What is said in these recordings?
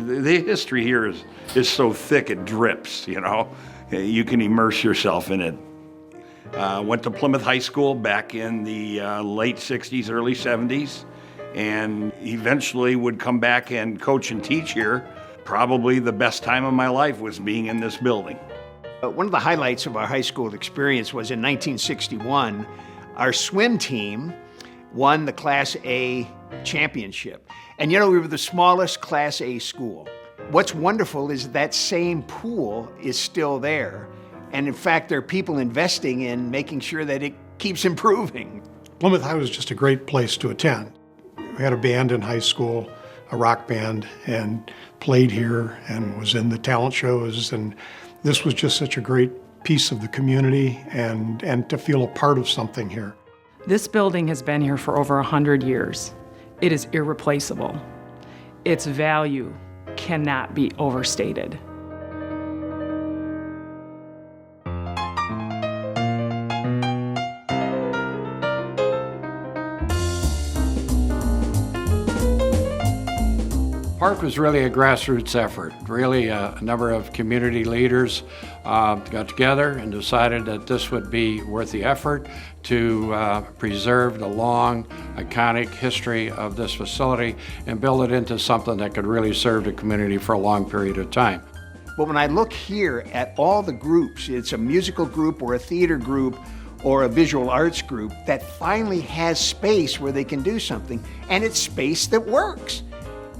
The history here is so thick it drips, you know. You can immerse yourself in it. Went to Plymouth High School back in the late 60s, early 70s, and eventually would come back and coach and teach here. Probably the best time of my life was being in this building. One of the highlights of our high school experience was in 1961, our swim team won the Class A championship. And you know, we were the smallest Class A school. What's wonderful is that same pool is still there. And in fact, there are people investing in making sure that it keeps improving. Plymouth High was just a great place to attend. We had a band in high school, a rock band, and played here and was in the talent shows. And this was just such a great piece of the community and to feel a part of something here. This building has been here for over 100 years. It is irreplaceable. Its value cannot be overstated. PARC was really a grassroots effort. Really, a number of community leaders got together and decided that this would be worth the effort to preserve the long, iconic history of this facility and build it into something that could really serve the community for a long period of time. But when I look here at all the groups, it's a musical group or a theater group or a visual arts group that finally has space where they can do something, and it's space that works.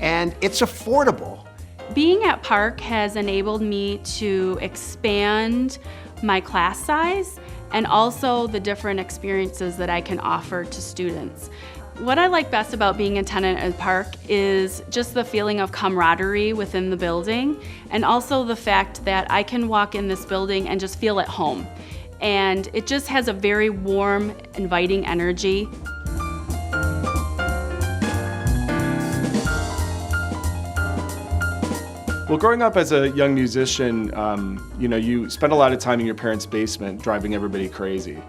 And it's affordable. Being at PARC has enabled me to expand my class size and also the different experiences that I can offer to students. What I like best about being a tenant at PARC is just the feeling of camaraderie within the building, and also the fact that I can walk in this building and just feel at home. And it just has a very warm, inviting energy. Well, growing up as a young musician, you know, you spend a lot of time in your parents' basement driving everybody crazy.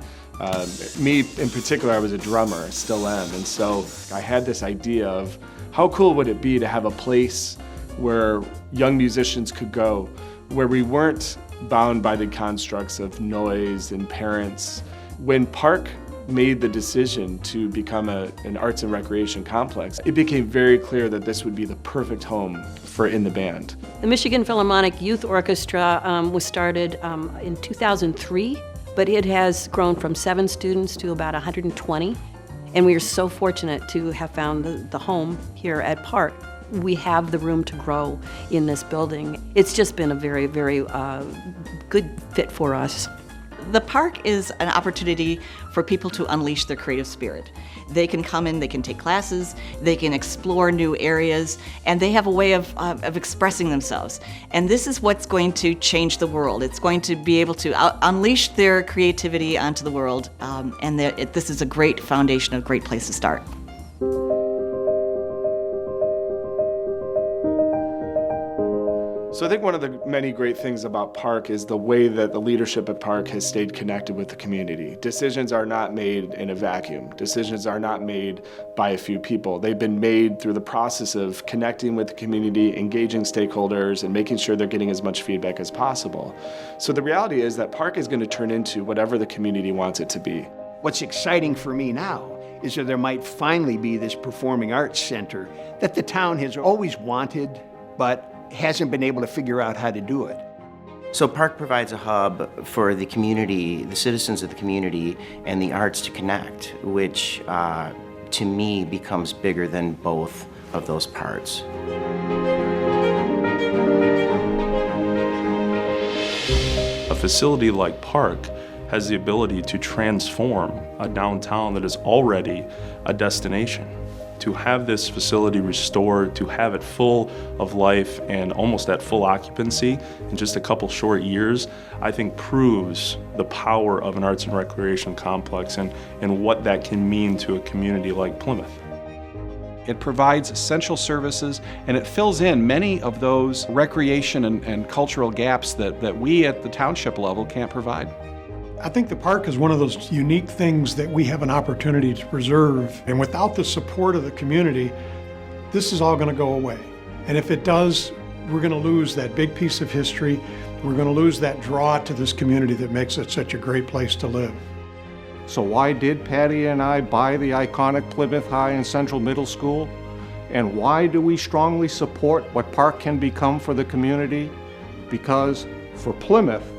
Me in particular, I was a drummer, still am, and so I had this idea of how cool would it be to have a place where young musicians could go, where we weren't bound by the constructs of noise and parents. When PARC made the decision to become an arts and recreation complex, it became very clear that this would be the perfect home for In the Band. The Michigan Philharmonic Youth Orchestra was started in 2003, but it has grown from 7 students to about 120. And we are so fortunate to have found the home here at PARC. We have the room to grow in this building. It's just been a very, very good fit for us. The PARC is an opportunity for people to unleash their creative spirit. They can come in, they can take classes, they can explore new areas, and they have a way of expressing themselves. And this is what's going to change the world. It's going to be able to unleash their creativity onto the world, and this is a great foundation, a great place to start. So I think one of the many great things about PARC is the way that the leadership at PARC has stayed connected with the community. Decisions are not made in a vacuum. Decisions are not made by a few people. They've been made through the process of connecting with the community, engaging stakeholders, and making sure they're getting as much feedback as possible. So the reality is that PARC is going to turn into whatever the community wants it to be. What's exciting for me now is that there might finally be this performing arts center that the town has always wanted, but hasn't been able to figure out how to do it. So PARC provides a hub for the community, the citizens of the community, and the arts to connect, which to me becomes bigger than both of those parts. A facility like PARC has the ability to transform a downtown that is already a destination. To have this facility restored, to have it full of life and almost at full occupancy in just a couple short years, I think proves the power of an arts and recreation complex and what that can mean to a community like Plymouth. It provides essential services, and it fills in many of those recreation and cultural gaps that we at the township level can't provide. I think the park is one of those unique things that we have an opportunity to preserve, and without the support of the community, this is all going to go away. And if it does, we're going to lose that big piece of history. We're going to lose that draw to this community that makes it such a great place to live. So why did Patty and I buy the iconic Plymouth High and Central Middle School? And why do we strongly support what PARC can become for the community? Because for Plymouth,